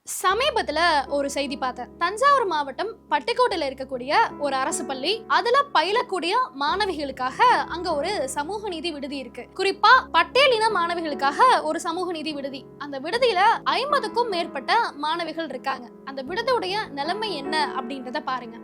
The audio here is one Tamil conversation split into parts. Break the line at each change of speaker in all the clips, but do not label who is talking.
சமீபத்துல ஒரு செய்தி பார்த்தேன். தஞ்சாவூர் மாவட்டம் பட்டுக்கோட்டையில இருக்கக்கூடிய ஒரு அரசு பள்ளி, அதுல பயிலக்கூடிய மாணவிகளுக்காக அங்க ஒரு சமூக நீதி விடுதி இருக்கு. குறிப்பா பட்டேலின மாணவிகளுக்காக ஒரு சமூக நீதி விடுதி. அந்த விடுதியில 50க்கும் மேற்பட்ட மாணவிகள் இருக்காங்க. அந்த விடுதியுடைய நிலைமை என்ன அப்படின்றத பாருங்க.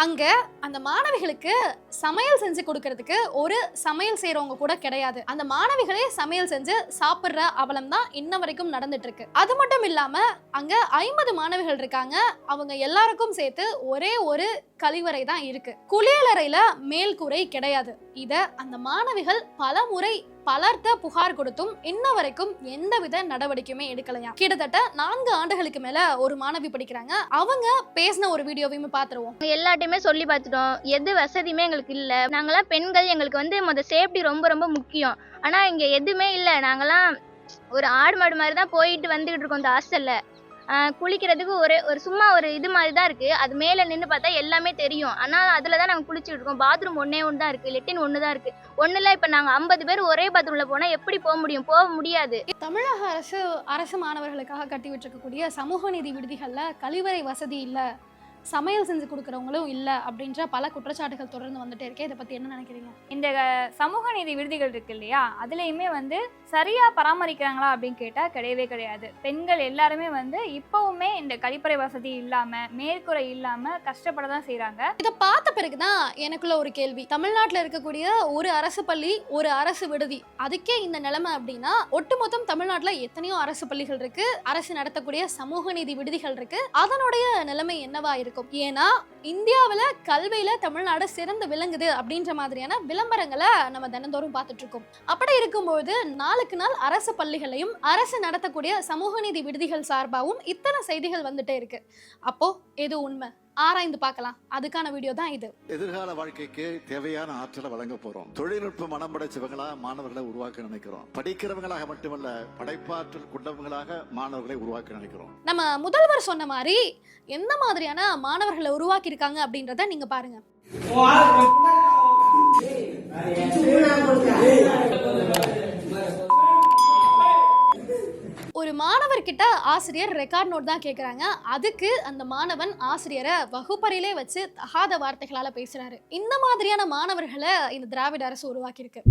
அங்க அந்த மாணவிகளுக்கு சமையல் செஞ்சு கொடுக்கறதுக்கு ஒரு சமையல் செய்யறவங்க கூட கிடையாது. அந்த மாணவிகளே சமையல் செஞ்சு சாப்பிடுற அவலம் தான் இன்ன வரைக்கும் நடந்துட்டு இருக்கு. அது மட்டும் இல்லாம அங்க 50 மாணவிகள் இருக்காங்க. அவங்க எல்லாருக்கும் சேர்த்து ஒரே ஒரு கழிவறை தான் இருக்கு. குளியலறையில மேல்கூரை கிடையாது. இத அந்த மாணவிகள் பல முறை பலர்த்த புகார் கொடுத்தும் இன்ன வரைக்கும் எந்தவித நடவடிக்கையுமே எடுக்கலையா. கிட்டத்தட்ட 4 ஆண்டுகளுக்கு மேல ஒரு மாணவி படிக்கிறாங்க. அவங்க பேசின ஒரு வீடியோவையுமே பாத்துருவோம்.
எல்லாத்தையுமே சொல்லி பார்த்துட்டோம். எது வசதியுமே எங்களுக்கு இல்லை. நாங்களாம் பெண்கள், எங்களுக்கு சேஃப்டி ரொம்ப ரொம்ப முக்கியம். ஆனா இங்க எதுவுமே இல்லை. நாங்களாம் ஒரு ஆடு மாடு மாதிரி தான் போயிட்டு வந்துகிட்டு இருக்கோம். இந்த ஹாஸ்டல்ல குளிக்கிறதுக்கு ஒரு சும்மா ஒரு இது மாதிரி தான் இருக்கு. அது மேலே நின்று பார்த்தா எல்லாமே தெரியும். ஆனால் அதில் தான் நாங்கள் குளிச்சுட்டு இருக்கோம். பாத்ரூம் ஒன்று தான் இருக்கு, லெட்டின் ஒன்று தான் இருக்கு. ஒன்றுல இப்போ நாங்கள் 50 பேர் ஒரே பாத்ரூம்ல போனால் எப்படி போக முடியும்? போக முடியாது.
தமிழக அரசு மாணவர்களுக்காக கட்டி விட்டுருக்கக்கூடிய சமூக நீதி விடுதிகள்ல கழிவறை வசதி இல்லை, சமையல் செஞ்சு கொடுக்குறவங்களும் இல்லை அப்படின்ற பல குற்றச்சாட்டுகள் தொடர்ந்து வந்துட்டே இருக்கே. இதை பத்தி என்ன நினைக்கிறீங்க?
இந்த சமூக நீதி விடுதிகள் இருக்கு இல்லையா, அதுலேயுமே சரியா பராமரிக்கிறாங்களா அப்படின்னு கேட்டால் கிடையவே கிடையாது. பெண்கள் எல்லாருமே இப்பவுமே இந்த கழிப்பறை வசதி இல்லாம, மேற்கூரை இல்லாம கஷ்டப்பட தான் செய்யறாங்க.
இதை பார்த்த பிறகுதான் எனக்குள்ள ஒரு கேள்வி. தமிழ்நாட்டில் இருக்கக்கூடிய ஒரு அரசு பள்ளி, ஒரு அரசு விடுதி, அதுக்கே இந்த நிலைமை அப்படின்னா ஒட்டுமொத்தம் தமிழ்நாட்டில் எத்தனையோ அரசு பள்ளிகள் இருக்கு, அரசு நடத்தக்கூடிய சமூக நீதி விடுதிகள் இருக்கு. அதனுடைய நிலைமை என்னவா இருக்கும்? ஏன்னா இந்தியாவில கல்வியில தமிழ்நாடு சிறந்து விளங்குது அப்படின்ற மாதிரியான விளம்பரங்களை நம்ம தினந்தோறும் பார்த்துட்டு இருக்கோம். அப்படி இருக்கும்போது நாளுக்கு நாள் அரசு பள்ளிகளையும் அரசு நடத்தக்கூடிய சமூக நீதி விடுதிகள் சார்பாகவும் இத்தனை செய்திகள் வந்துட்டே இருக்கு. அப்போ எது உண்மை? ஆராய்ந்து பார்க்கலாம். அதுக்கான வீடியோ தான் இது.
எதிர்கால வாழ்க்கைக்கு தேவையான ஆற்றலை வழங்க போறோம். தொழில்நுட்ப மனம் படைச்சவங்களா மாணவர்களை உருவாக்க நினைக்கிறோம். படிக்கிறவங்களாக மட்டுமல்ல, படைப்பாற்றல் கொண்டவங்களாக மாணவர்களை உருவாக்க நினைக்கிறோம்.
நம்ம முதல்வர் சொன்ன மாதிரி எந்த மாதிரியான மாணவர்களை உருவாக்கி இருக்காங்க அப்படின்றத நீங்க பாருங்க. ஒரு மாணவர்கிட்ட ஆசிரியர் ரெக்கார்ட் நோட் தான் கேட்குறாங்க. அதுக்கு அந்த மாணவன் ஆசிரியரை வகுப்பறையிலே வச்சு தகாத வார்த்தைகளால பேசுறாரு. இந்த மாதிரியான மாணவர்களை இந்த திராவிட அரசு உருவாக்கியிருக்கு.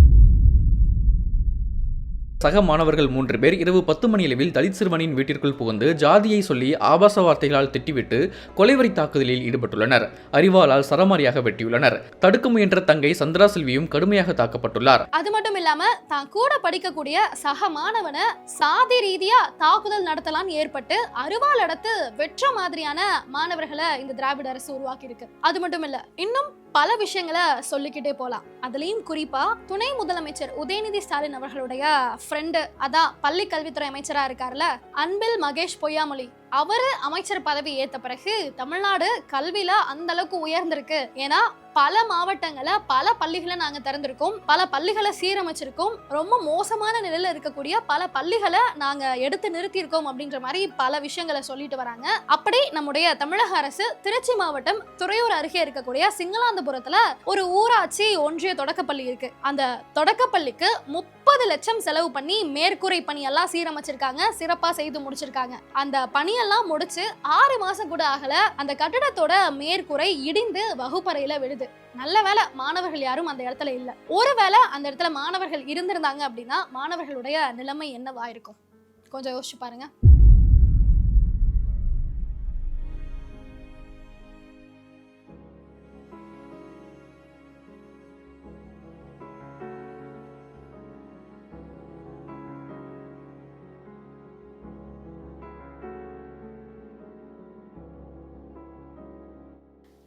சக மாணவர்கள் 3 பேர் இரவு 10 மணியளவில் தலித் சிறுவனின் வீட்டிற்குள் புகுந்து ஜாதியை சொல்லி ஆபாச வார்த்தைகளால் திட்டிவிட்டு கொலைவரி தாக்குதலில் ஈடுபட்டுள்ளனர். அரிவாளால் சரமாரியாக வெட்டியுள்ளனர். தடுக்க முயன்ற தங்கை சந்திரா செல்வியும் கடுமையாக தாக்கப்பட்டுள்ளார்.
அது மட்டும் இல்லாம தான் கூட படிக்கக்கூடிய சக மாணவனை சாதி ரீதியா தாக்குதல் நடத்தலாம் ஏற்பட்டு அரிவாள் எடுத்து வெற்ற மாதிரியான மாணவர்களை இந்த திராவிட அரசு உருவாக்கி இருக்கு. அது மட்டும் இல்ல, இன்னும் பல விஷயங்களை சொல்லிக்கிட்டே போலாம். அதுலயும் குறிப்பா துணை முதலமைச்சர் உதயநிதி ஸ்டாலின் அவர்களுடைய ஃப்ரெண்டு, அதான் பள்ளி கல்வித்துறை அமைச்சரா இருக்காருல்ல, அன்பில் மகேஷ் பொய்யாமொழி, அவரு அமைச்சர் பதவி ஏத்த பிறகு தமிழ்நாடு கல்வியில அந்த அளவுக்கு உயர்ந்திருக்கு. ஏன்னா பல மாவட்டங்களை பல பள்ளிகளை நாங்க திறந்திருக்கோம், பல பள்ளிகளை சீரமைச்சிருக்கோம், ரொம்ப மோசமான நிலையில இருக்கக்கூடிய பல பள்ளிகளை நாங்க எடுத்து நிறுத்தியிருக்கோம் அப்படின்ற மாதிரி பல விஷயங்களை சொல்லிட்டு வராங்க. அப்படி நம்முடைய தமிழக அரசு திருச்சி மாவட்டம் துறையூர் அருகே இருக்கக்கூடிய சிங்களாந்தபுரத்துல ஒரு ஊராட்சி ஒன்றிய தொடக்கப்பள்ளி இருக்கு. அந்த தொடக்கப்பள்ளிக்கு 30 லட்சம் செலவு பண்ணி மேற்கூரை பணியெல்லாம் சீரமைச்சிருக்காங்க, சிறப்பா செய்து முடிச்சிருக்காங்க. அந்த பணியெல்லாம் முடிச்சு 6 மாசம் கூட ஆகல, அந்த கட்டிடத்தோட மேற்கூரை இடிந்து வகுப்பறையில விடுது. நல்ல வேளை மாணவர்கள் யாரும் அந்த இடத்துல இல்ல. ஒருவேளை அந்த இடத்துல மாணவர்கள் இருந்திருந்தாங்க அப்படின்னா மாணவர்களுடைய நிலைமை என்னவா இருக்கும்? கொஞ்சம் யோசிச்சு பாருங்க.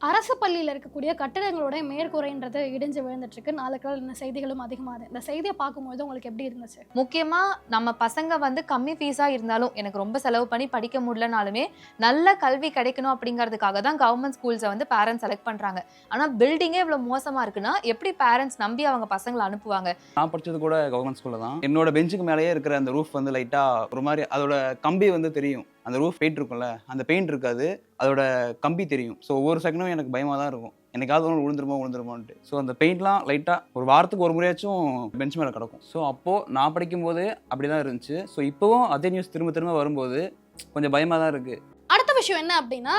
அரசு பள்ளியில் இருக்கக்கூடிய கட்டிடங்களோட மேற்கூரைன்றது இடிஞ்சு விழுந்துட்டு இருக்கு. நாளுக்கு நாள் இந்த செய்திகளும் அதிகமாகுது. இந்த செய்தியை பார்க்கும்போது உங்களுக்கு எப்படி இருந்துச்சு?
முக்கியமா நம்ம பசங்க வந்து கம்மி ஃபீஸா இருந்தாலும் எனக்கு ரொம்ப செலவு பண்ணி படிக்க முடியலனாலுமே நல்ல கல்வி கிடைக்கணும் அப்படிங்கிறதுக்காக தான் கவர்மெண்ட் ஸ்கூல்ஸை வந்து பேரண்ட்ஸ் செலக்ட் பண்றாங்க. ஆனா பில்டிங்கே இவ்வளவு மோசமா இருக்குன்னா எப்படி பேரண்ட்ஸ் நம்பி அவங்க பசங்களை அனுப்புவாங்க?
நான் படிச்சது கூட கவர்மெண்ட் ஸ்கூல்ல தான். என்னோட பெஞ்சுக்கு மேலேயே இருக்கிற அந்த ரூஃப் வந்து லைட்டா ஒரு மாதிரி அதோட கம்பி வந்து தெரியும். அந்த ரூஃப் பெயிண்ட் இருக்கும்ல, அந்த பெயிண்ட் இருக்காது, அதோட கம்பி தெரியும். ஸோ ஒவ்வொரு செகண்டும் எனக்கு பயமாக தான் இருக்கும், என்னைக்காவது ஒன்று விழுந்துருமோன்ட்டு. ஸோ அந்த பெயிண்ட்லாம் லைட்டாக ஒரு வாரத்துக்கு ஒரு முறையாச்சும் பெஞ்ச் மேலே கிடக்கும். ஸோ அப்போது நான் படிக்கும்போது அப்படி தான் இருந்துச்சு. ஸோ இப்போவும் அதே நியூஸ் திரும்ப திரும்ப வரும்போது கொஞ்சம் பயமாக தான் இருக்குது.
அடுத்த விஷயம் என்ன அப்படின்னா,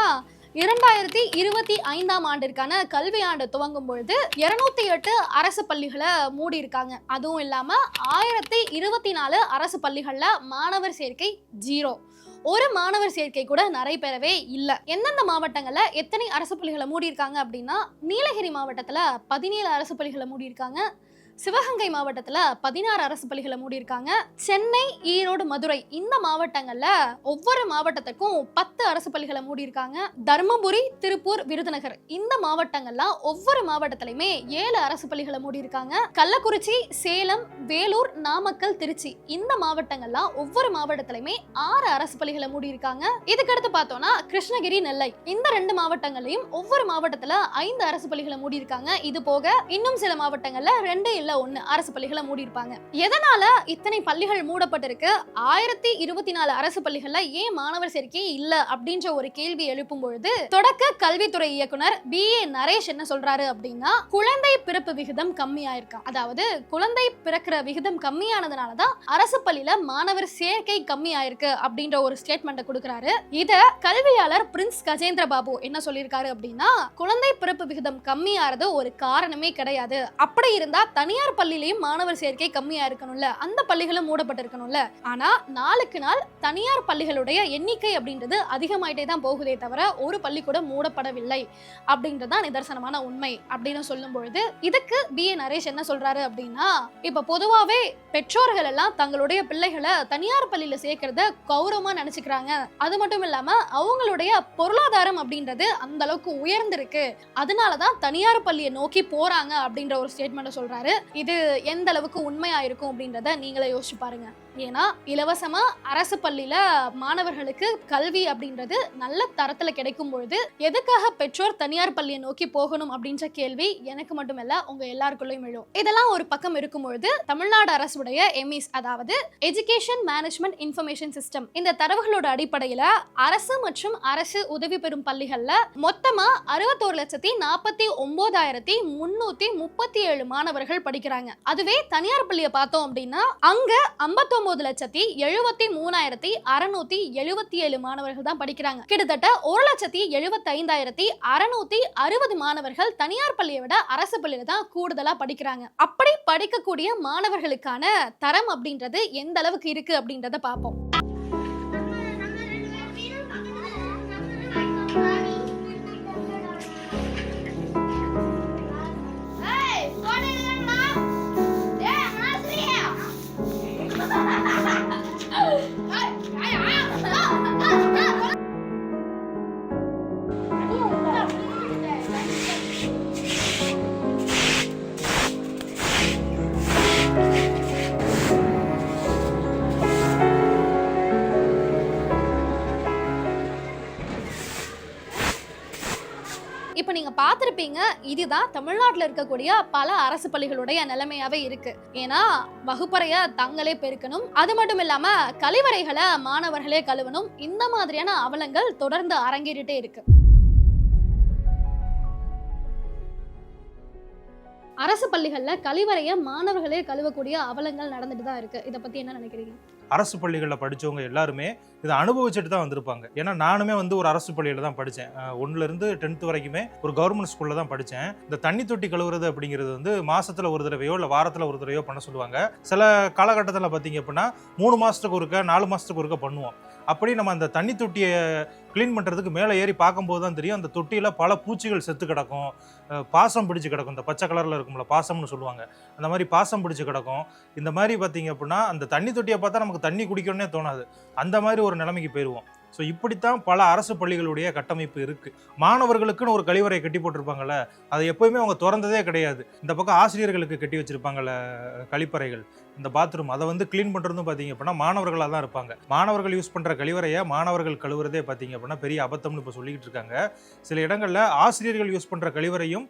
2025ஆம் ஆண்டிற்கான கல்வி ஆண்டு துவங்கும் பொழுது 208 அரசு பள்ளிகளை மூடி இருக்காங்க. அதுவும் இல்லாம 1024 அரசு பள்ளிகள்ல மாணவர் சேர்க்கை 0. ஒரு மாணவர் சேர்க்கை கூட நடைபெறவே இல்லை. எந்தெந்த மாவட்டங்கள்ல எத்தனை அரசு பள்ளிகளை மூடி இருக்காங்க அப்படின்னா, நீலகிரி மாவட்டத்துல 17 அரசு பள்ளிகளை மூடி இருக்காங்க, சிவகங்கை மாவட்டத்துல 16 அரசு பள்ளிகளை மூடி இருக்காங்க, சென்னை, ஈரோடு, மதுரை இந்த மாவட்டங்கள்ல ஒவ்வொரு மாவட்டத்துக்கும் 10 அரசு பள்ளிகளை மூடி இருக்காங்க, தர்மபுரி, திருப்பூர், விருதுநகர் இந்த மாவட்டங்கள்லாம் ஒவ்வொரு மாவட்டத்திலுமே 7 அரசு பள்ளிகளை மூடி இருக்காங்க, கள்ளக்குறிச்சி, சேலம், வேலூர், நாமக்கல், திருச்சி இந்த மாவட்டங்கள்லாம் ஒவ்வொரு மாவட்டத்திலுமே 6 அரசு பள்ளிகளை மூடி இருக்காங்க. இதுக்கடுத்து பார்த்தோம்னா கிருஷ்ணகிரி, நெல்லை இந்த 2 மாவட்டங்களையும் ஒவ்வொரு மாவட்டத்துல 5 அரசு பள்ளிகளை மூடி இருக்காங்க. இது போக இன்னும் சில மாவட்டங்கள்ல 2 இல்ல 1 அரசு பள்ளிகளை மூடி இருப்பாங்க. எதனால இத்தனை பள்ளிகள் மூடப்பட்டிருக்கு? 1024 அரசு பள்ளிகள்ல ஏன் மாணவர் சேர்க்கை இல்ல அப்படின்ற ஒரு கேள்வி எழுப்பும் பொழுது தொடக்க கல்வித்துறை இயக்குனர் BA நரேஷ் என்ன சொல்றாரு அப்படின்னா, குழந்தை பிறப்பு விகிதம் கம்மியாயிருக்கா. அதாவது குழந்தை பிறக்கிற விகிதம் கம்மியானதுனாலதான் அரசு பள்ளியில மாணவர் சேர்க்கை கம்மியாயிருக்கு அப்படின்ற ஒரு ஸ்டேட்மெண்ட் கொடுக்கிறாரு. இத கல்வியாளர் பிரின்ஸ் கஜேந்திர பாபு என்ன சொல்லியிருக்காரு அப்படின்னா, குழந்தை பிறப்பு விகிதம் கம்மியாறது ஒரு காரணமே கிடையாது. அப்படி இருந்தா தனியார் பள்ளியிலையும் மாணவர் சேர்க்கை கம்மியா இருக்கணும்ல, அந்த பள்ளிகளும் மூடப்பட்டிருக்கணும்ல. ஆனா நாளுக்கு நாள் தனியார் பள்ளிகளுடைய எண்ணிக்கை அப்படின்றது அதிகமாயிட்டே தான் போகுதே தவிர ஒரு பள்ளி கூட மூடப்படவில்லை அப்படின்றதான் நிதர்சனமான உண்மை அப்படின்னு சொல்லும் பொழுது இதுக்கு BA நரேஷ் என்ன சொல்றாரு அப்படின்னா, இப்ப பொதுவாவே பெற்றோர்கள் எல்லாம் தங்களுடைய பிள்ளைகளை தனியார் பள்ளியில சேர்க்கறத கௌரவமா நினைச்சுக்கிறாங்க. அது மட்டும் இல்லாம அவங்களுடைய பொருளாதாரம் அப்படின்றது அந்த அளவுக்கு உயர்ந்திருக்கு, அதனாலதான் தனியார் பள்ளியை நோக்கி போறாங்க அப்படின்ற ஒரு ஸ்டேட்மெண்ட் சொல்றாரு. இது எந்த அளவுக்கு உண்மையா இருக்கும் அப்படின்றத நீங்களே யோசிச்சு பாருங்க. ஏன்னா இலவசமா அரசு பள்ளியில மாணவர்களுக்கு கல்வி அப்படின்றது நல்ல தரத்துல கிடைக்கும் பொழுது எதுக்காக பெற்றோர் தனியார் பள்ளியை நோக்கி போகணும் அப்படின்ற கேள்வி எனக்கு மட்டுமல்ல உங்க எல்லாருக்குள்ளயும் எழும். இதெல்லாம் ஒரு பக்கம் இருக்கும் பொழுது தமிழ்நாடு அரசுடைய MES அதாவது எஜுகேஷன் மேனேஜ்மெண்ட் இன்ஃபர்மேஷன் சிஸ்டம் இந்த தரவுகளோட அடிப்படையில அரசு மற்றும் அரசு உதவி பெறும் பள்ளிகள்ல மொத்தமா 61,49,337 மாணவர்கள் படிக்கிறாங்க. அதுவே தனியார் பள்ளியை பார்த்தோம் அப்படின்னா அங்க 59,73,677 மாணவர்கள் தான் படிக்கிறாங்க. கிட்டத்தட்ட 1,75,660 மாணவர்கள் தனியார் பள்ளியை விட அரசு பள்ளியில தான் கூடுதலா படிக்கிறாங்க. அப்படி படிக்கக்கூடிய மாணவர்களுக்கான தரம் அப்படின்றது எந்த அளவுக்கு இருக்கு அப்படின்றத பார்ப்போம். இப்ப நீங்க பார்த்திருப்பீங்க, இதுதான் தமிழ்நாட்டில் இருக்கக்கூடிய பல அரசு பள்ளிகளுடைய நிலைமையாவே இருக்கு. ஏன்னா வகுப்பறைய தங்களே பெருக்கணும், அது மட்டும் இல்லாம கழிவறைகளை மாணவர்களே கழுவணும், இந்த மாதிரியான அவலங்கள் தொடர்ந்து அரங்கேறிட்டே இருக்கு. அரசு பள்ளிகள்ல கழிவறைய மாணவர்களே கழுவக்கூடிய அவலங்கள் நடந்துட்டு தான் இருக்கு. இதை பத்தி என்ன நினைக்கிறீங்க?
அரசு பள்ளிகளில் படித்தவங்க எல்லாருமே இதை அனுபவிச்சுட்டு தான் வந்திருப்பாங்க. ஏன்னா நானுமே ஒரு அரசு பள்ளியில் தான் படித்தேன். 1லேருந்து 10th வரைக்குமே ஒரு கவர்மெண்ட் ஸ்கூலில் தான் படித்தேன். இந்த தண்ணி தொட்டி கழுவுறது அப்படிங்கிறது மாதத்தில் ஒரு தடவையோ இல்லை வாரத்தில் ஒரு தடவையோ பண்ண சொல்லுவாங்க. சில காலகட்டத்தில் பார்த்தீங்க அப்படின்னா 3 மாதத்துக்கு ஒருக்க 4 மாதத்துக்கு ஒருக்க பண்ணுவோம். அப்படி நம்ம அந்த தண்ணி தொட்டியை க்ளீன் பண்ணுறதுக்கு மேலே ஏறி பார்க்கும்போது தான் தெரியும் அந்த தொட்டியில் பல பூச்சிகள் செத்து கிடக்கும், பாசம் பிடிச்சி கிடக்கும். இந்த பச்சை கலரில் இருக்கும்ல பாசம்னு சொல்லுவாங்க, அந்த மாதிரி பாசம் பிடிச்சி கிடக்கும். இந்த மாதிரி பார்த்தீங்க அப்படின்னா அந்த தண்ணி தொட்டியை பார்த்தா நமக்கு தண்ணி குடிக்கணும்னே தோணாது, அந்த மாதிரி ஒரு நிலைமைக்கு போயிடுவோம். ஸோ இப்படித்தான் பல அரசு பள்ளிகளுடைய கட்டமைப்பு இருக்கு. மாணவர்களுக்குன்னு ஒரு கழிவறை கட்டி போட்டிருப்பாங்கல்ல, அதை எப்பவுமே அவங்க திறந்ததே கிடையாது. இந்த பக்கம் ஆசிரியர்களுக்கு கட்டி வச்சிருப்பாங்கல்ல கழிப்பறைகள், இந்த பாத்ரூம், அதை வந்து கிளீன் பண்றதும் பாத்தீங்க அப்படின்னா மாணவர்களாக தான் இருப்பாங்க. மாணவர்கள் யூஸ் பண்ற கழிவறையை மாணவர்கள் கழுவுறதே பாத்தீங்க அப்படின்னா பெரிய அபத்தம்னு இப்போ சொல்லிக்கிட்டு இருக்காங்க. சில இடங்கள்ல ஆசிரியர்கள் யூஸ் பண்ற கழிவறையும்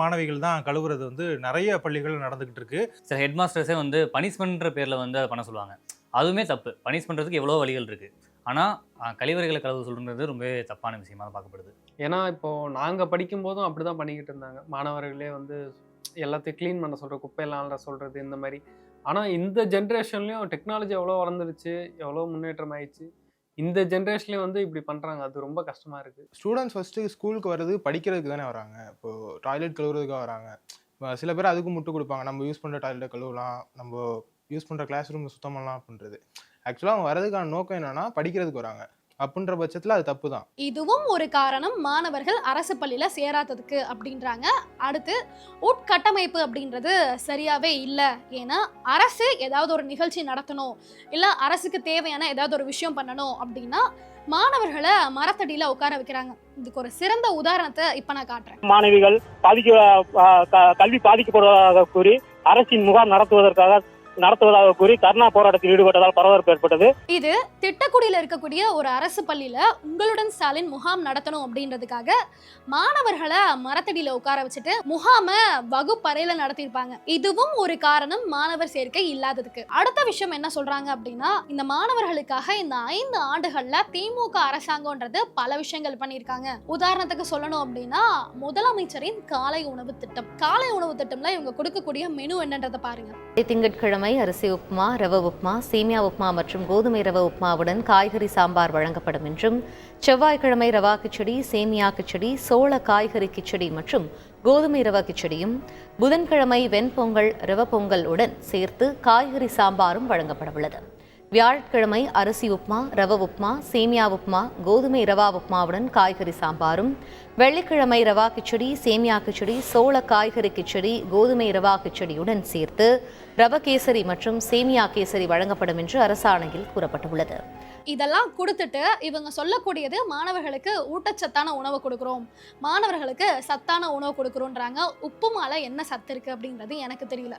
மாணவிகள் தான் கழுவுறது வந்து நிறைய பள்ளிகள் நடந்துகிட்டு இருக்கு.
சில ஹெட் மாஸ்டர்ஸே வந்து பனிஷ்மெண்ட்ன்ற பேரில் வந்து அதை பண்ண சொல்லுவாங்க. அதுவுமே தப்பு. பனிஷ் பண்ணுறதுக்கு எவ்வளோ வழிகள் இருக்குது. ஆனால் கழிவறைகளை கழுவு சொல்கிறது ரொம்பவே தப்பான விஷயமா தான் பார்க்கப்படுது.
ஏன்னா இப்போது நாங்கள் படிக்கும் போதும் அப்படி தான் பண்ணிக்கிட்டு இருந்தாங்க. மாணவர்களே வந்து எல்லாத்தையும் க்ளீன் பண்ண சொல்கிற, குப்பையெல்லாம் அள்ள சொல்கிறது, இந்த மாதிரி. ஆனால் இந்த ஜென்ரேஷன்லேயும் டெக்னாலஜி எவ்வளோ வளர்ந்துருச்சு, எவ்வளோ முன்னேற்றம் ஆயிடுச்சு. இந்த ஜென்ரேஷன்லேயும் வந்து இப்படி பண்ணுறாங்க. அது ரொம்ப கஷ்டமாக இருக்குது.
ஸ்டூடெண்ட்ஸ் ஃபஸ்ட்டு ஸ்கூலுக்கு வர்றது படிக்கிறதுக்கு தானே வராங்க. இப்போது டாய்லெட் கழுவுறதுக்காக வராங்க. சில பேர் அதுக்கு முட்டு கொடுப்பாங்க, நம்ம யூஸ் பண்ணுற டாய்லெட்டை கழுவலாம், நம்ம யூஸ் பண்ணுற கிளாஸ் ரூம் சுத்தம் பண்ணலாம் அப்படின்றது. ஆக்சுவலாக அவங்க வரதுக்கான நோக்கம் என்னன்னா படிக்கிறதுக்கு வராங்க. அப்படின்ற பட்சத்தில் அது தப்பு தான்.
இதுவும் ஒரு காரணம் மாணவர்கள் அரசு பள்ளியில் சேராததுக்கு அப்படின்றாங்க. அடுத்து உட்கட்டமைப்பு அப்படின்றது சரியாவே இல்லை. ஏன்னா அரசு ஏதாவது ஒரு நிகழ்ச்சி நடத்தணும், இல்லை அரசுக்கு தேவையான ஏதாவது ஒரு விஷயம் பண்ணணும் அப்படின்னா மாணவர்களை மரத்தடியில் உட்கார வைக்கிறாங்க. இதுக்கு ஒரு சிறந்த உதாரணத்தை இப்போ நான் காட்டுறேன்.
மாணவிகள் கல்வி பாதிக்கப்படுவதாக கூறி அரசின் முகாம் நடத்துவதாக கூறி தர்ணா போராட்டத்தில் ஈடுபட்டதால் பரபரப்பு ஏற்பட்டது.
இது திட்டக்குடியில் இருக்கக்கூடிய ஒரு அரசு பள்ளியில உங்களுடன் ஸ்டாலின் முகாம் நடத்தணும் அப்படின்றதுக்காக மாணவர்களை மரத்தடியில உட்கார வச்சுட்டு முகாம வகுப்பறையில நடத்திருப்பாங்க. இதுவும் ஒரு காரணம் மாணவர் சேர்க்கை இல்லாததுக்கு. அடுத்த விஷயம் என்ன சொல்றாங்க அப்படின்னா, இந்த மாணவர்களுக்காக இந்த 5 ஆண்டுகள்ல திமுக அரசாங்கம்ன்றது பல விஷயங்கள் பண்ணியிருக்காங்க. உதாரணத்துக்கு சொல்லணும் அப்படின்னா முதலமைச்சரின் காலை உணவு திட்டம். காலை உணவு திட்டம்ல இவங்க கொடுக்கக்கூடிய மெனு என்னன்றதை பாருங்க.
திங்கட்கிழமை அரிசி உப்புமா, ரவை உப்புமா, சேமியா உப்புமா மற்றும் கோதுமை ரவை உப்புமாவுடன் காய்கறி சாம்பார் வழங்கப்படும் என்றும், செவ்வாய்க்கிழமை ரவா கிச்சடி, சேமியா கிச்சடி, சோள காய்கறி கிச்சடி மற்றும் கோதுமை ரவா கிச்சடியும், புதன்கிழமை வெண்பொங்கல் ரவ பொங்கல் உடன் சேர்த்து காய்கறி சாம்பாரும் வழங்கப்பட உள்ளது. வியாழக்கிழமை அரிசி உப்புமா, ரவ உப்புமா, சேமியா உப்புமா, கோதுமை ரவா உப்புமாவுடன் காய்கறி சாம்பாரும், வெள்ளிக்கிழமை ரவா கிச்சடி, சேமியா கிச்சடி, சோள காய்கறி கிச்சடி, கோதுமை ரவா கிச்சடியுடன் சேர்த்து ரவ கேசரி மற்றும் சேமியா கேசரி வழங்கப்படும் என்று அரசாணையில் கூறப்பட்டுள்ளது.
இதெல்லாம் கொடுத்துட்டு இவங்க சொல்லக்கூடியது மாணவர்களுக்கு ஊட்டச்சத்தான உணவு கொடுக்குறோம், மாணவர்களுக்கு சத்தான உணவு கொடுக்குறோன்றாங்க. உப்புமால என்ன சத்து இருக்கு அப்படின்றது எனக்கு தெரியல.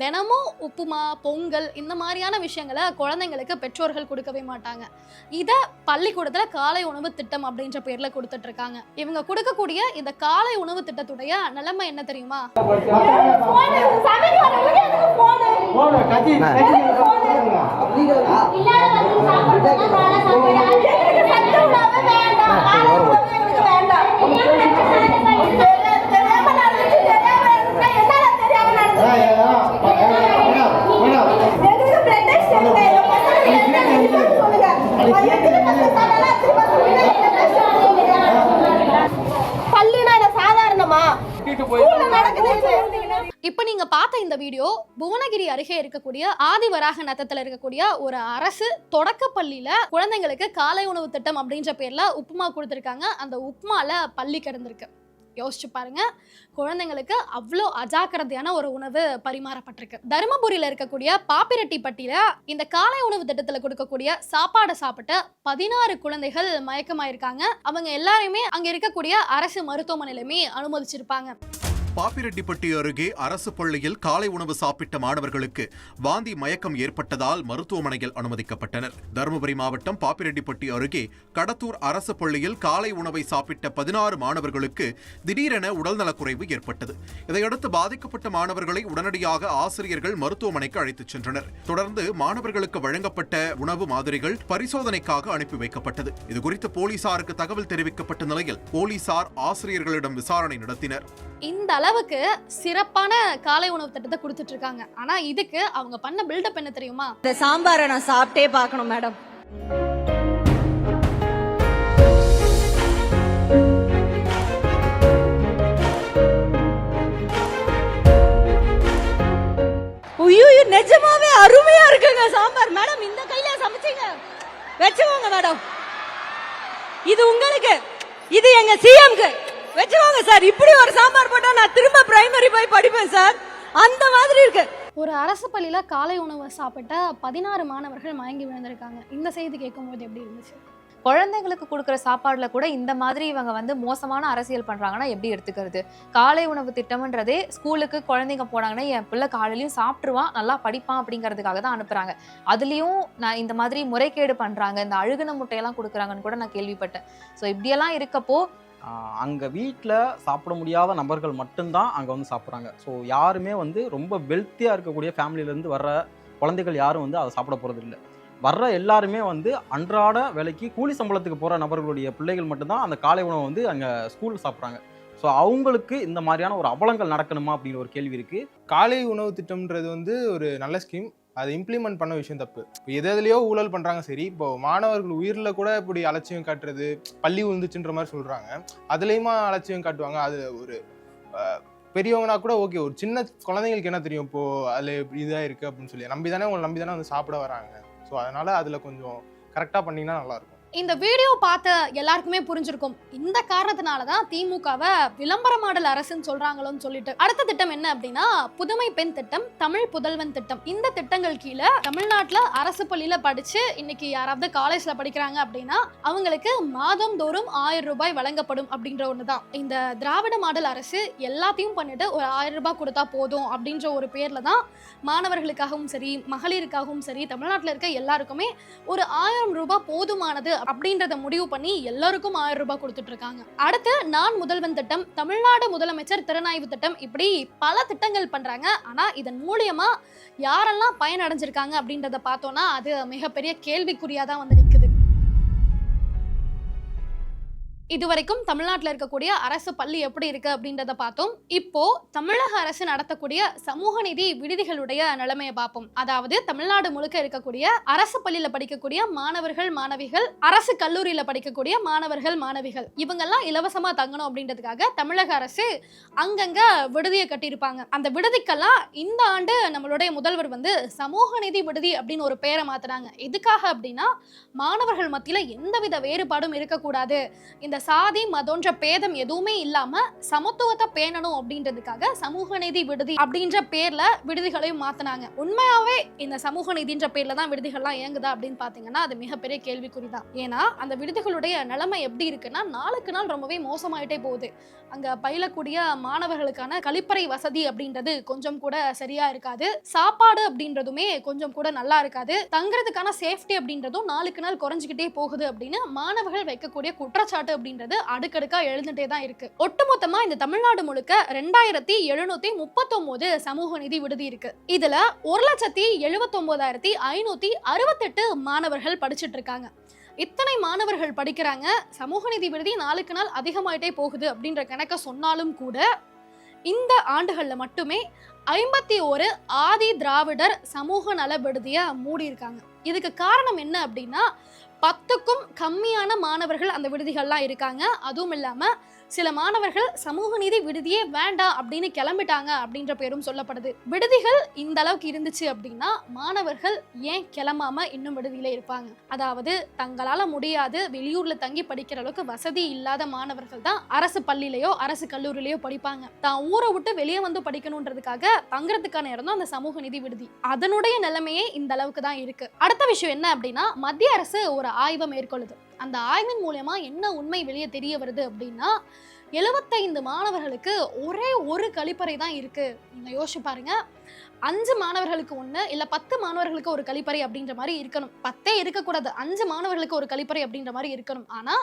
தினமும் உப்புமா, பொங்கல் இந்த மாதிரியான விஷயங்களை குழந்தைங்களுக்கு பெற்றோர்கள் கொடுக்கவே மாட்டாங்க. இதை பள்ளிக்கூடத்தில் காலை உணவு திட்டம் அப்படின்ற பேர்ல கொடுத்துட்டு இருக்காங்க. இவங்க கொடுக்கக்கூடிய இந்த காலை உணவு திட்டத்துடைய நிலைமை என்ன தெரியுமா? இப்ப நீங்க பார்த்த இந்த வீடியோ புவனகிரி அருகே இருக்கக்கூடிய ஆதிவராக நத்தத்துல இருக்கக்கூடிய ஒரு அரசு தொடக்க பள்ளியில குழந்தைங்களுக்கு காலை உணவு திட்டம் அப்படின்ற பேர்ல உப்புமா கொடுத்திருக்காங்க. அந்த உப்புமால பள்ளி கிடந்திருக்கு. யோசிச்சு பாருங்க, குழந்தைங்களுக்கு அவ்வளோ அஜாக்கிரதையான ஒரு உணவு பரிமாறப்பட்டிருக்கு. தருமபுரியில இருக்கக்கூடிய பாப்பிரெட்டிப்பட்டியில இந்த காலை உணவு திட்டத்துல கொடுக்கக்கூடிய சாப்பாடை சாப்பிட்ட 16 குழந்தைகள் மயக்கமாயிருக்காங்க. அவங்க எல்லாருமே அங்க இருக்கக்கூடிய அரசு மருத்துவமனையிலுமே அனுமதிச்சிருப்பாங்க.
பாப்பிரெட்டிப்பட்டி அருகே அரசு பள்ளியில் காலை உணவு சாப்பிட்ட மாணவர்களுக்கு வாந்தி மயக்கம் ஏற்பட்டதால் மருத்துவமனையில் அனுமதிக்கப்பட்டனர். தருமபுரி மாவட்டம் பாப்பிரெட்டிப்பட்டி அருகே கடத்தூர் அரசு பள்ளியில் காலை உணவை சாப்பிட்ட 16 மாணவர்களுக்கு திடீரென உடல்நலக்குறைவு ஏற்பட்டது. இதையடுத்து பாதிக்கப்பட்ட மாணவர்களை உடனடியாக ஆசிரியர்கள் மருத்துவமனைக்கு அழைத்துச் சென்றனர். தொடர்ந்து மாணவர்களுக்கு வழங்கப்பட்ட உணவு மாதிரிகள் பரிசோதனைக்காக அனுப்பி வைக்கப்பட்டது. இதுகுறித்து போலீசாருக்கு தகவல் தெரிவிக்கப்பட்ட நிலையில் போலீசார் ஆசிரியர்களிடம் விசாரணை நடத்தினர்.
இந்த அளவுக்கு சிறப்பான காலை உணவு திட்டத்தை கொடுத்துட்டு இருக்காங்க. ஆனா இதுக்கு அவங்க பண்ண பில்டப் என்ன தெரியுமா?
இந்த சாம்பாரை நான் சாப்பிட்டே பார்க்கணும் மேடம். ஐயோ, நிஜமாவே அருமையா இருக்குங்க சாம்பார். மேடம் இந்த கையில சமைச்சீங்க, வெச்சுக்கோங்க மேடம். இது உங்களுக்கு, இது எங்க சிஎம்க்கு வெச்சுக்கோங்க சார். இப்படி ஒரு சாம்பார் போட்டா நான் திரும்ப பிரைமரி போய் படிப்பேன் சார். அந்த மாதிரி இருக்கு.
ஒரு அரசு பள்ளியில காலை உணவு சாப்பிட்ட 16 மாணவர்கள் மயங்கி விழுந்திருக்காங்க. இந்த செய்தி கேட்கும் போது எப்படி இருந்துச்சு?
குழந்தைங்களுக்கு கொடுக்குற சாப்பாடுல கூட இந்த மாதிரி இவங்க வந்து மோசமான அரசியல் பண்றாங்கன்னா எப்படி எடுத்துக்கிறது? காலை உணவு திட்டம்ன்றதே ஸ்கூலுக்கு குழந்தைங்க போனாங்கன்னா என் பிள்ளை காலையிலயும் சாப்பிட்டுருவான், நல்லா படிப்பான் அப்படிங்கிறதுக்காக தான் அனுப்புறாங்க. அதுலயும் நான் இந்த மாதிரி முறைகேடு பண்றாங்க, இந்த அழுகுன முட்டையெல்லாம் கொடுக்குறாங்கன்னு கூட நான் கேள்விப்பட்டேன். ஸோ இப்படியெல்லாம் இருக்கப்போ
அங்கே வீட்டில் சாப்பிட முடியாத நபர்கள் மட்டும்தான் அங்கே வந்து சாப்பிட்றாங்க. ஸோ யாருமே வந்து ரொம்ப வெல்த்தியாக இருக்கக்கூடிய ஃபேமிலியிலேருந்து வர்ற குழந்தைகள் யாரும் வந்து அதை சாப்பிட போகிறது இல்லை. வர்ற எல்லாருமே வந்து அன்றாட வேலைக்கு கூலி சம்பளத்துக்கு போகிற நபர்களுடைய பிள்ளைகள் மட்டும்தான் அந்த காலை உணவை வந்து அங்கே ஸ்கூலில் சாப்பிட்றாங்க. ஸோ அவங்களுக்கு இந்த மாதிரியான ஒரு அவலங்கள் நடக்கணுமா அப்படிங்கிற ஒரு கேள்வி இருக்குது.
காலை உணவு திட்டம்ன்றது வந்து ஒரு நல்ல ஸ்கீம். அதை இம்ப்ளிமெண்ட் பண்ண விஷயம் தப்பு. இப்போ எதுலையோ ஊழல் பண்ணுறாங்க. சரி, இப்போ மாணவர்கள் உயிரில் கூட இப்படி அலட்சியம் காட்டுறது, பள்ளி விழுந்துச்சுன்ற மாதிரி சொல்கிறாங்க, அதுலேயுமா அலட்சியம் காட்டுவாங்க? அது ஒரு பெரியவங்கன்னா கூட ஓகே, ஒரு சின்ன குழந்தைங்களுக்கு என்ன தெரியும் இப்போது அதில் இதாக இருக்குது அப்படின்னு சொல்லி நம்பி தானே வந்து சாப்பிட வராங்க. ஸோ அதனால் அதில் கொஞ்சம் கரெக்டாக பண்ணிங்கன்னா நல்லாயிருக்கும்.
இந்த வீடியோ பார்த்த எல்லாருக்குமே புரிஞ்சிருக்கும் இந்த காரணத்தினால தான் திமுகவை விளம்பர மாடல் அரசுன்னு சொல்றாங்களோன்னு சொல்லிட்டு. அடுத்த திட்டம் என்ன அப்படின்னா புதுமை பெண் திட்டம், தமிழ் புதல்வன் திட்டம். இந்த திட்டங்கள் கீழே தமிழ்நாட்டுல அரசு பள்ளியில படிச்சு இன்னைக்கு யாராவது காலேஜ்ல படிக்கிறாங்க அப்படின்னா அவங்களுக்கு மாதம் தோறும் 1000 ரூபாய் வழங்கப்படும் அப்படின்ற ஒண்ணுதான். இந்த திராவிட மாடல் அரசு எல்லாத்தையும் பண்ணிட்டு ஒரு 1000 ரூபாய் கொடுத்தா போதும் அப்படின்ற ஒரு பேர்ல தான் மாணவர்களுக்காகவும் சரி மகளிருக்காகவும் சரி தமிழ்நாட்டில் இருக்க எல்லாருக்குமே ஒரு 1000 ரூபாய் போதுமானது அப்படின்றத முடிவு பண்ணி எல்லாருக்கும் 1000 ரூபாய் கொடுத்துட்டு இருக்காங்க. அடுத்து நான் முதல்வன் திட்டம், தமிழ்நாடு முதலமைச்சர் திறனாய்வு திட்டம், இப்படி பல திட்டங்கள் பண்றாங்க. ஆனா இதன் மூலியமா யாரெல்லாம் பயனடைஞ்சிருக்காங்க அப்படின்றத பார்த்தோம்னா அது மிகப்பெரிய கேள்விக்குறியாதான் வந்து நிக்குது. இதுவரைக்கும் தமிழ்நாட்டில் இருக்கக்கூடிய அரசு பள்ளி எப்படி இருக்கு அப்படின்றத பார்த்தோம். இப்போ தமிழக அரசு நடத்தக்கூடிய சமூக நீதி விடுதிகளுடைய நிலைமையை பார்ப்போம். அதாவது தமிழ்நாடு முழுக்க இருக்கக்கூடிய அரசு பள்ளியில படிக்கக்கூடிய மாணவர்கள் மாணவிகள், அரசு கல்லூரியில படிக்கக்கூடிய மாணவர்கள் மாணவிகள், இவங்கெல்லாம் இலவசமா தங்கணும் அப்படின்றதுக்காக தமிழக அரசு அங்கங்க விடுதியை கட்டியிருப்பாங்க. அந்த விடுதிக்கெல்லாம் இந்த ஆண்டு நம்மளுடைய முதல்வர் வந்து சமூக நீதி விடுதி அப்படின்னு ஒரு பேரை மாத்துறாங்க. எதுக்காக அப்படின்னா மாணவர்கள் மத்தியில எந்தவித வேறுபாடும் இருக்கக்கூடாது, இந்த சாதி மதன்ற பேதம் எதுவுமே இல்லாம சமத்துவத்தை பேணணும் அப்படின்றதுக்காக சமூக நீதி விடுதி அப்படின்ற பேர்ல விடுதிகளையும் மாத்தினாங்க. உண்மையாவே இந்த சமூக நீதின்ற பேர்ல தான் விடுதிகள்லாம் இயங்குதா அப்படின்னு பாத்தீங்கன்னா அது மிகப்பெரிய கேள்விக்குறிதான். ஏன்னா அந்த விடுதிகளுடைய நிலைமை எப்படி இருக்குன்னா நாளுக்கு நாள் ரொம்பவே மோசமாயிட்டே போகுது. அங்க பயிலக்கூடிய மாணவர்களுக்கான கழிப்பறை வசதி அப்படின்றது கொஞ்சம் கூட சரியா இருக்காது, சாப்பாடு அப்படின்றதுமே கொஞ்சம் கூட நல்லா இருக்காது, தங்குறதுக்கான சேஃப்டி அப்படின்றதும் நாளுக்கு நாள் குறைஞ்சிக்கிட்டே போகுது அப்படின்னு மாணவர்கள் வைக்கக்கூடிய குற்றச்சாட்டு அப்படின்றது அடுக்கடுக்கா எழுந்துட்டே தான் இருக்கு. ஒட்டுமொத்தமா இந்த தமிழ்நாடு முழுக்க 2739 சமூக நீதி விடுதி இருக்கு. இதுல 1,79,568 மாணவர்கள் படிச்சுட்டு இருக்காங்க. இத்தனை மாணவர்கள் படிக்கிறாங்க, சமூக நீதி விடுதி நாளுக்கு நாள் அதிகமாயிட்டே போகுது அப்படின்ற கணக்க சொன்னாலும் கூட இந்த ஆண்டுகள்ல மட்டுமே 51 ஆதி திராவிடர் சமூக நல விடுதியை மூடி இருக்காங்க. இதுக்கு காரணம் என்ன அப்படின்னா 10க்கும் கம்மியான மாணவர்கள் அந்த விடுதிகள்லாம் இருக்காங்க. அதுவும் இல்லாம சில மாணவர்கள் சமூக நீதி விடுதியே வேண்டாம் அப்படின்னு கிளம்பிட்டாங்க அப்படின்ற பேரும் சொல்லப்படுது. விடுதிகள் இந்த அளவுக்கு இருந்துச்சு அப்படின்னா மாணவர்கள் ஏன் கிளம்பாம இன்னும் விடுதியில இருப்பாங்க? அதாவது தங்களால முடியாது, வெளியூர்ல தங்கி படிக்கிற அளவுக்கு வசதி இல்லாத மாணவர்கள் தான் அரசு பள்ளியிலயோ அரசு கல்லூரியிலயோ படிப்பாங்க. தான் ஊரை விட்டு வெளியே வந்து படிக்கணும்ன்றதுக்காக தங்குறதுக்கான இடம் தான் அந்த சமூக நீதி விடுதி. அதனுடைய நிலைமையே இந்த அளவுக்கு தான் இருக்கு. அடுத்த விஷயம் என்ன அப்படின்னா மத்திய அரசு ஒரு ஆய்வை மேற்கொள்ளுது. அந்த ஆய்வின் மூலமா என்ன உண்மை வெளியே தெரிய வருது அப்படின்னா 75 மாணவர்களுக்கு ஒரே ஒரு கழிப்பறை தான் இருக்கு. நீங்க யோசிச்சு பாருங்க, 5 மாணவர்களுக்கு 1 இல்ல 10 மாணவர்களுக்கு ஒரு கழிப்பறை அப்படின்ற மாதிரி இருக்கணும். 10 இருக்கக்கூடாது, 5 மாணவர்களுக்கு ஒரு கழிப்பறை அப்படின்ற மாதிரி இருக்கணும். ஆனா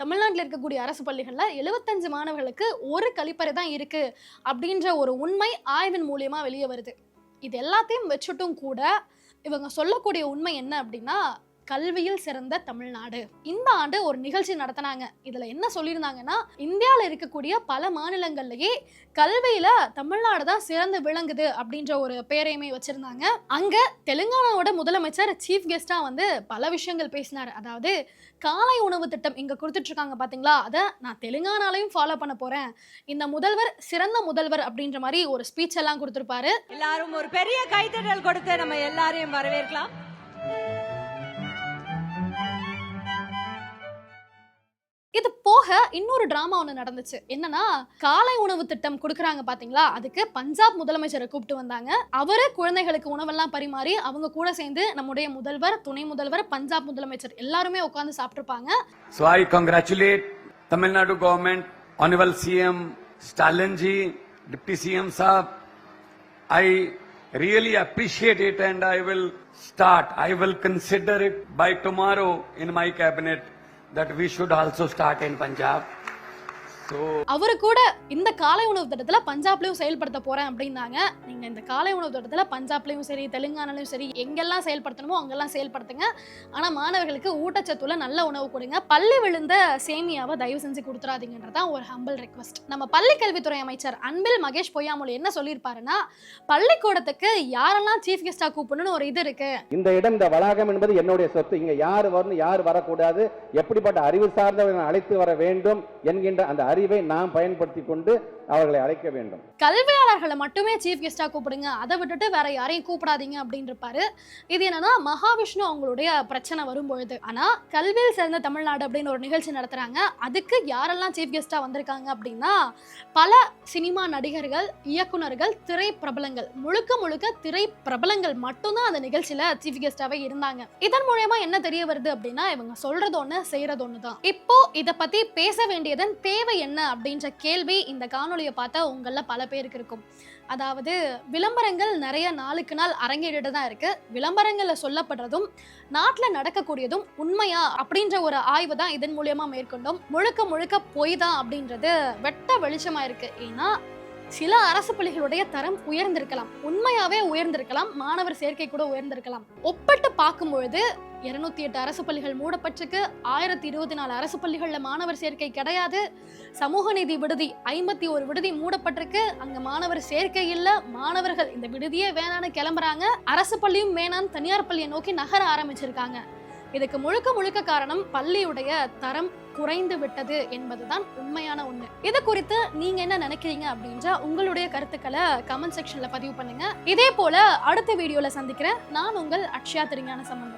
தமிழ்நாட்டில் இருக்கக்கூடிய அரசு பள்ளிகள்ல 75 மாணவர்களுக்கு ஒரு கழிப்பறை தான் இருக்கு அப்படின்ற ஒரு உண்மை ஆய்வின் மூலியமா வெளியே வருது. இது எல்லாத்தையும் வச்சுட்டும் கூட இவங்க சொல்லக்கூடிய உண்மை என்ன அப்படின்னா கல்வியில் சிறந்த தமிழ்நாடு. இந்த ஆண்டு ஒரு நிகழ்ச்சி நடத்தினாங்க. இதுல என்ன சொல்லியிருந்தாங்கன்னா இந்தியாவில் இருக்கக்கூடிய பல மாநிலங்கள்லயே கல்வியில தமிழ்நாடு தான் சிறந்து விளங்குது அப்படின்ற ஒரு பேரையுமே வச்சிருந்தாங்க. அங்க தெலுங்கானாவோட முதலமைச்சர் சீஃப் கெஸ்டா வந்து பல விஷயங்கள் பேசினாரு. அதாவது காலை உணவு திட்டம் இங்க கொடுத்துட்டு இருக்காங்க பாத்தீங்களா, அதை நான் தெலுங்கானாலையும் ஃபாலோ பண்ண போறேன், இந்த முதல்வர் சிறந்த முதல்வர் அப்படின்ற மாதிரி ஒரு ஸ்பீச் எல்லாம் கொடுத்திருப்பாரு.
எல்லாரும் ஒரு பெரிய கைத்தட்டல் கொடுத்து நம்ம எல்லாரையும் வரவேற்கலாம்.
இது போக இன்னொரு டிராமா ஒண்ணு நடந்துச்சு. என்னன்னா, காலை உணவு திட்டம் கொடுக்குறாங்க பாத்தீங்களா, அதுக்கு பஞ்சாப் முதலமைச்சரை கூப்பிட்டு வந்தாங்க. அவரு குழந்தைகளுக்கு உணவெல்லாம் பரிமாறி அவங்க கூட சேர்ந்து நம்முடைய முதல்வர், துணை முதல்வர், பஞ்சாப் முதலமைச்சர் எல்லாருமே உட்கார்ந்து சாப்பிட்டுருப்பாங்க.
So I congratulate Tamil Nadu government, Honorable CM Stalin ji, Deputy CM Saab. I really appreciate it and I will consider it by tomorrow in my cabinet that we should also start in Punjab.
அவரு கூட இந்த காலை உணவு திட்டத்துல பஞ்சாப்லயும் செயல்படுத்த போறேன் அப்படின்னாங்க. நீங்க இந்த காலை உணவு திட்டத்துல பஞ்சாப்லயும் சரி, தெலுங்கானாலையும் சரி, எங்கெல்லாம் செயல்படுத்தணுமோ அங்கெல்லாம் செயல்படுத்துங்க. ஆனா மாணவர்களுக்கு ஊட்டச்சத்துள்ள நல்ல உணவு கொடுங்க. பள்ளி விழுந்த சேமியாவை தயவு செஞ்சு கொடுத்துறாதீங்கன்றதான் ஒரு ஹம்பிள் ரெக்வஸ்ட். நம்ம பள்ளி கல்வித்துறை அமைச்சர் அன்பில் மகேஷ் பொய்யாமொழி என்ன சொல்லியிருப்பாருன்னா, பள்ளிக்கூடத்துக்கு யாரெல்லாம் சீஃப் கெஸ்டா கூப்பிடணும்னு ஒரு இது இருக்கு.
இந்த இடம், இந்த வளாகம் என்பது என்னுடைய சொத்து. இங்க யார் வரணும், யார் வரக்கூடாது, எப்படிப்பட்ட அறிவு சார்ந்தவர்கள் அழைத்து வர வேண்டும் என்கின்ற அந்த அறிவை நாம் பயன்படுத்தி கொண்டு அவர்களை அழைக்க வேண்டும்.
கல்வியாளர்களை மட்டுமே சீஃப் கெஸ்டா கூப்பிடுங்க, அதை விட்டுட்டு வேற யாரையும் கூப்பிடாதீங்க அப்படின்னு இருப்பாரு. இது என்னன்னா மகாவிஷ்ணு அவங்களுடைய பிரச்சனை வரும்பொழுது. ஆனா கல்வியில் சேர்ந்த தமிழ்நாடு அப்படின்னு ஒரு நிகழ்ச்சி நடத்துறாங்க. அதுக்கு யாரெல்லாம் சீஃப் கெஸ்டா வந்திருக்காங்க அப்படின்னா, பல சினிமா நடிகர்கள், இயக்குனர்கள், திரை பிரபலங்கள், முழுக்க திரை பிரபலங்கள் மட்டும்தான் அந்த நிகழ்ச்சியில சீஃப் கெஸ்டாவே இருந்தாங்க. இதன் மூலமா என்ன தெரிய வருது அப்படின்னா, இவங்க சொல்றது ஒண்ணு, செய்யறது ஒண்ணுதான். இப்போ இத பத்தி பேச வேண்டியதன் தேவை என்ன அப்படின்ற கேள்வி இந்த காணொலியை பார்த்தா உங்கள பல பேருக்கு இருக்கும். அதாவது விளம்பரங்கள் நிறைய நாளுக்கு நாள் அரங்கேறிட்டு தான் இருக்கு. விளம்பரங்கள்ல சொல்லப்படுறதும் நாட்டில் நடக்கக்கூடியதும் உண்மையா அப்படின்ற ஒரு ஆய்வு தான் இதன் மூலியமா மேற்கொண்டோம். முழுக்க பொய் தான் அப்படின்றது வெட்ட வெளிச்சமா இருக்கு. ஏன்னா சில அரசு பள்ளிகளுடைய தரம் உயர்ந்திருக்கலாம், உண்மையாவே உயர்ந்திருக்கலாம், மாணவர் சேர்க்கை கூட உயர்ந்திருக்கலாம். ஒப்பிட்டு பார்க்கும்பொழுது 208 அரசு பள்ளிகள் மூடப்பட்டிருக்கு, 1024 அரசு பள்ளிகள்ல மாணவர் சேர்க்கை கிடையாது. சமூக நீதி விடுதி 51 விடுதி மூடப்பட்டிருக்கு, அங்க மாணவர் சேர்க்கை இல்ல. மாணவர்கள் இந்த விடுதியே வேணான்னு கிளம்புறாங்க. அரசு பள்ளியும் வேணான்னு தனியார் பள்ளியை நோக்கி நகர ஆரம்பிச்சிருக்காங்க. இதுக்கு முழுக்க காரணம் பள்ளியுடைய தரம் குறைந்து விட்டது என்பதுதான் உண்மையான ஒண்ணு. இது குறித்து நீங்க என்ன நினைக்கிறீங்க அப்படின்ற உங்களுடைய கருத்துக்களை கமெண்ட் செக்ஷன்ல பதிவு பண்ணுங்க. இதே போல அடுத்த வீடியோல சந்திக்கிறேன். நான் உங்கள் அக்ஷயா திருஞான சம்பந்தம்.